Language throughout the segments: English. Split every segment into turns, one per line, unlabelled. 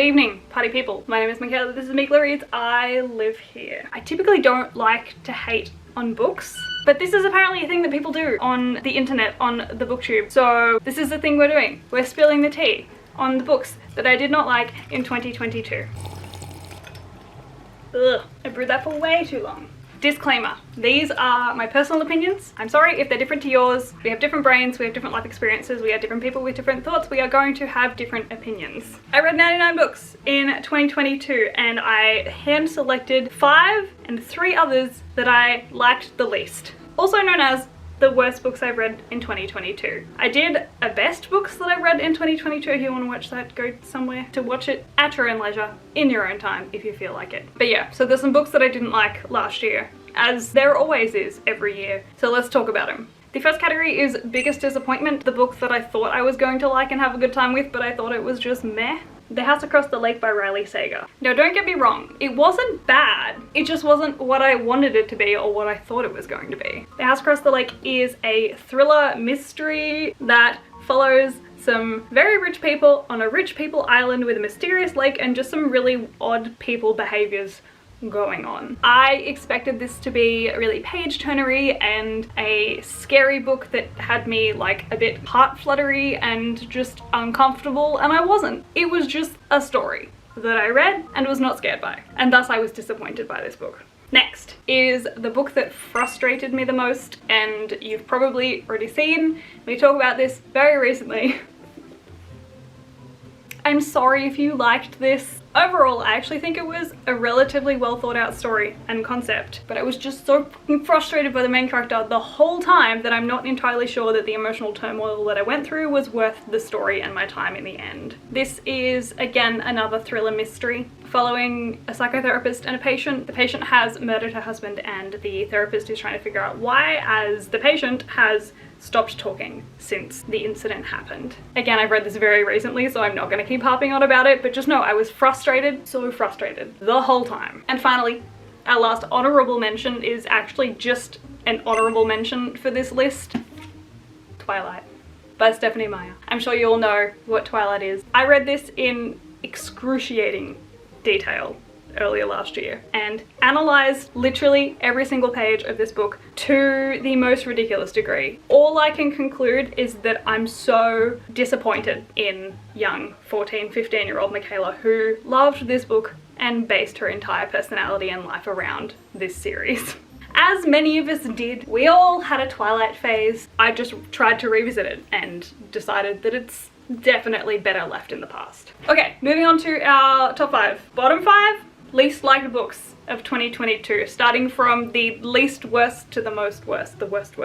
evening, party people. My name is Meekela, this is Meekela Reads. I live here. I typically don't like to hate on books, but this is apparently a thing that people do on the internet, on the booktube. So this is the thing we're doing. We're spilling the tea on the books that I did not like in 2022. Ugh, I brewed that for way too long. Disclaimer, these are my personal opinions. I'm sorry if they're different to yours. We have different brains, we have different life experiences, we are different people with different thoughts, we are going to have different opinions. I read 99 books in 2022 and I hand selected 5 and 3 others that I liked the least. Also known as the worst books I've read in 2022. I did a best books that I read in 2022. If you want to watch that, go somewhere to watch it at your own leisure, in your own time, if you feel like it. But yeah, so there's some books that I didn't like last year, as there always is every year. So let's talk about them. The first category is biggest disappointment, the books that I thought I was going to like and have a good time with, but I thought it was just meh. The House Across the Lake by Riley Sager. Now don't get me wrong, it wasn't bad, it just wasn't what I wanted it to be or what I thought it was going to be. The House Across the Lake is a thriller mystery that follows some very rich people on a rich people island with a mysterious lake and just some really odd people behaviors going on. I expected this to be really page-turnery and a scary book that had me like a bit heart fluttery and just uncomfortable, and I wasn't. It was just a story that I read and was not scared by, and thus I was disappointed by this book. Next is the book that frustrated me the most, and you've probably already seen me talk about this very recently. I'm sorry if you liked this. Overall, I actually think it was a relatively well thought out story and concept, but I was just so fucking frustrated by the main character the whole time that I'm not entirely sure that the emotional turmoil that I went through was worth the story and my time in the end. This is, again, another thriller mystery following a psychotherapist and a patient. The patient has murdered her husband and the therapist is trying to figure out why, as the patient has stopped talking since the incident happened. Again, I've read this very recently, so I'm not going to keep harping on about it, but just know I was frustrated, so frustrated, the whole time. And finally, our last honorable mention is actually just an honorable mention for this list. Twilight by Stephanie Meyer. I'm sure you all know what Twilight is. I read this in excruciating detail earlier last year and analysed literally every single page of this book to the most ridiculous degree. All I can conclude is that I'm so disappointed in young 14, 15-year-old Meekela who loved this book and based her entire personality and life around this series. As many of us did, we all had a Twilight phase. I just tried to revisit it and decided that it's definitely better left in the past. Okay, moving on to our top 5. Bottom 5 least liked books of 2022, starting from the least worst to the most worst, the worst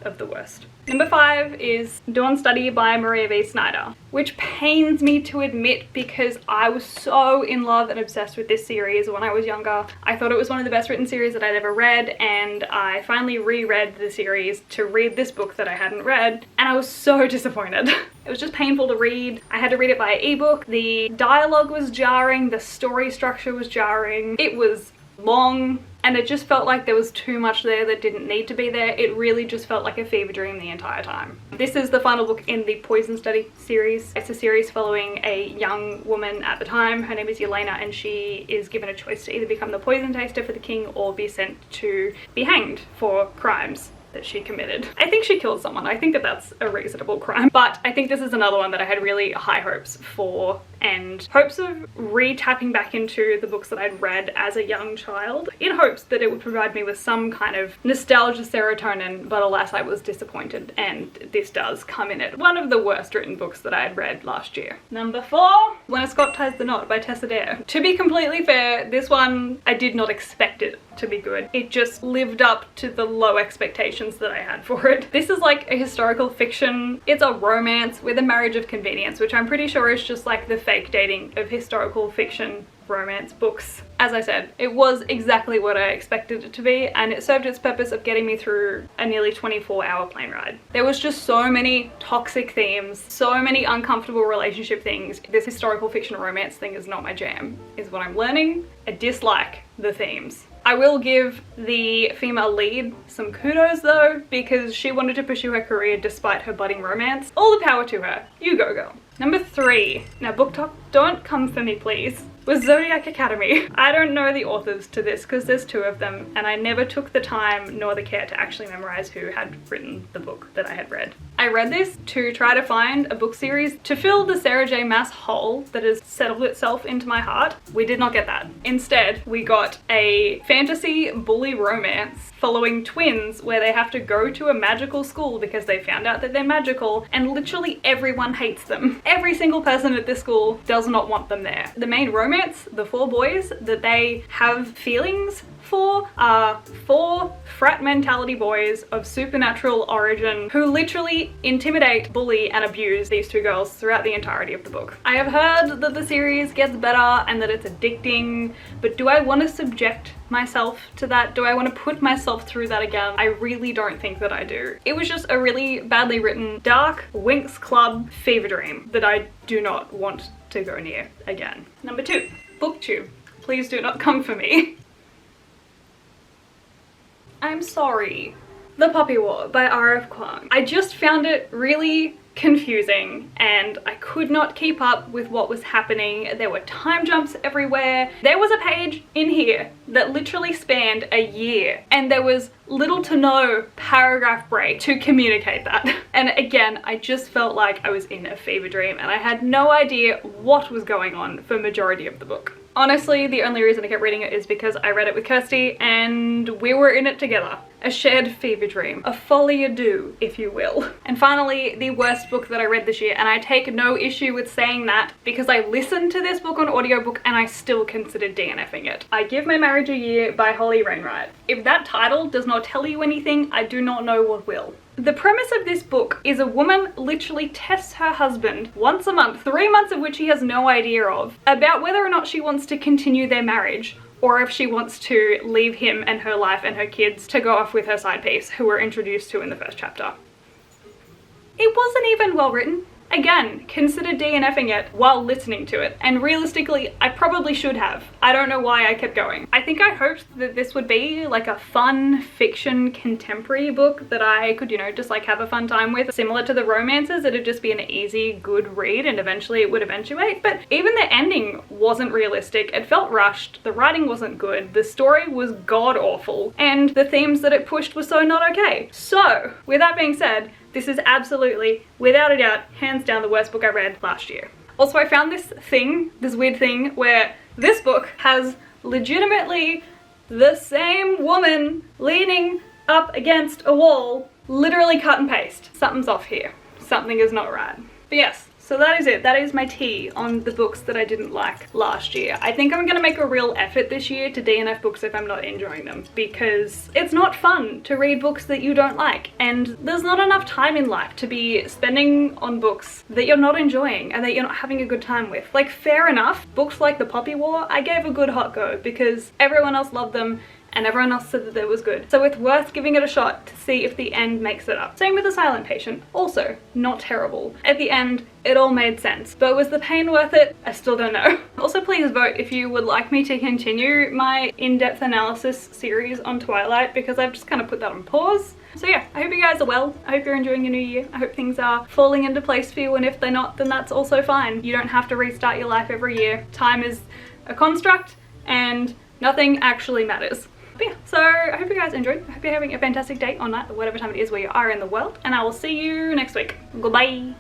of the worst. Number 5 is Dawn Study by Maria V. Snyder, which pains me to admit because I was so in love and obsessed with this series when I was younger. I thought it was one of the best written series that I'd ever read, and I finally reread the series to read this book that I hadn't read, and I was so disappointed. It was just painful to read. I had to read it by ebook. The dialogue was jarring, the story structure was jarring, it was long, and it just felt like there was too much there that didn't need to be there. It really just felt like a fever dream the entire time. This is the final book in the Poison Study series. It's a series following a young woman at the time. Her name is Yelena, and she is given a choice to either become the poison taster for the king or be sent to be hanged for crimes that she committed. I think she killed someone. I think that that's a reasonable crime, but I think this is another one that I had really high hopes for and hopes of re-tapping back into the books that I'd read as a young child in hopes that it would provide me with some kind of nostalgia serotonin, but alas I was disappointed, and this does come in at one of the worst written books that I had read last year. Number 4, When a Scot Ties the Knot by Tessa Dare. To be completely fair, this one I did not expect it to be good. It just lived up to the low expectations that I had for it. This is like a historical fiction. It's a romance with a marriage of convenience, which I'm pretty sure is just like the fake dating of historical fiction romance books. As I said, it was exactly what I expected it to be, and it served its purpose of getting me through a nearly 24-hour plane ride. There was just so many toxic themes, so many uncomfortable relationship things. This historical fiction romance thing is not my jam, is what I'm learning. I dislike the themes. I will give the female lead some kudos though, because she wanted to pursue her career despite her budding romance. All the power to her. You go, girl. Number 3, now book talk, don't come for me please, was Zodiac Academy. I don't know the authors to this because there's 2 of them, and I never took the time nor the care to actually memorize who had written the book that I had read. I read this to try to find a book series to fill the Sarah J Maas hole that has settled itself into my heart. We did not get that. Instead, we got a fantasy bully romance following twins where they have to go to a magical school because they found out that they're magical, and literally everyone hates them. Every single person at this school does not want them there. The main romance, the 4 boys that they have feelings for, are 4 frat mentality boys of supernatural origin who literally intimidate, bully, and abuse these 2 girls throughout the entirety of the book. I have heard that the series gets better and that it's addicting, but do I want to subject myself to that? Do I want to put myself through that again? I really don't think that I do. It was just a really badly written, dark, Winx Club fever dream that I do not want to go near again. Number 2, BookTube. Please do not come for me. I'm sorry. The Poppy War by R.F. Kuang. I just found it really confusing and I could not keep up with what was happening. There were time jumps everywhere. There was a page in here that literally spanned a year and there was little to no paragraph break to communicate that. And again, I just felt like I was in a fever dream and I had no idea what was going on for majority of the book. Honestly, the only reason I kept reading it is because I read it with Kirsty and we were in it together. A shared fever dream. A folie à deux, if you will. And finally, the worst book that I read this year, and I take no issue with saying that because I listened to this book on audiobook and I still considered DNFing it. I Give My Marriage a Year by Holly Wainwright. If that title does not tell you anything, I do not know what will. The premise of this book is a woman literally tests her husband once a month, 3 months of which he has no idea of, about whether or not she wants to continue their marriage or if she wants to leave him and her life and her kids to go off with her side piece, who we're introduced to in the first chapter. It wasn't even well written. Again, consider DNFing it while listening to it, and realistically, I probably should have. I don't know why I kept going. I think I hoped that this would be like a fun fiction contemporary book that I could, you know, just like have a fun time with. Similar to the romances, it'd just be an easy, good read and eventually it would eventuate. But even the ending wasn't realistic. It felt rushed, the writing wasn't good, the story was god awful, and the themes that it pushed were so not okay. So, with that being said, this is absolutely, without a doubt, hands down the worst book I read last year. Also, I found this weird thing where this book has legitimately the same woman leaning up against a wall, literally cut and paste. Something's off here. Something is not right. But yes, so that is it. That is my tea on the books that I didn't like last year. I think I'm gonna make a real effort this year to DNF books if I'm not enjoying them, because it's not fun to read books that you don't like, and there's not enough time in life to be spending on books that you're not enjoying and that you're not having a good time with. Like, fair enough, books like The Poppy War, I gave a good hot go because everyone else loved them and everyone else said that it was good. So it's worth giving it a shot to see if the end makes it up. Same with The Silent Patient, also not terrible. At the end, it all made sense. But was the pain worth it? I still don't know. Also, please vote if you would like me to continue my in-depth analysis series on Twilight, because I've just kind of put that on pause. So yeah, I hope you guys are well. I hope you're enjoying your new year. I hope things are falling into place for you, and if they're not, then that's also fine. You don't have to restart your life every year. Time is a construct and nothing actually matters. But yeah, so I hope you guys enjoyed. I hope you're having a fantastic day or night or whatever time it is where you are in the world, and I will see you next week. Goodbye.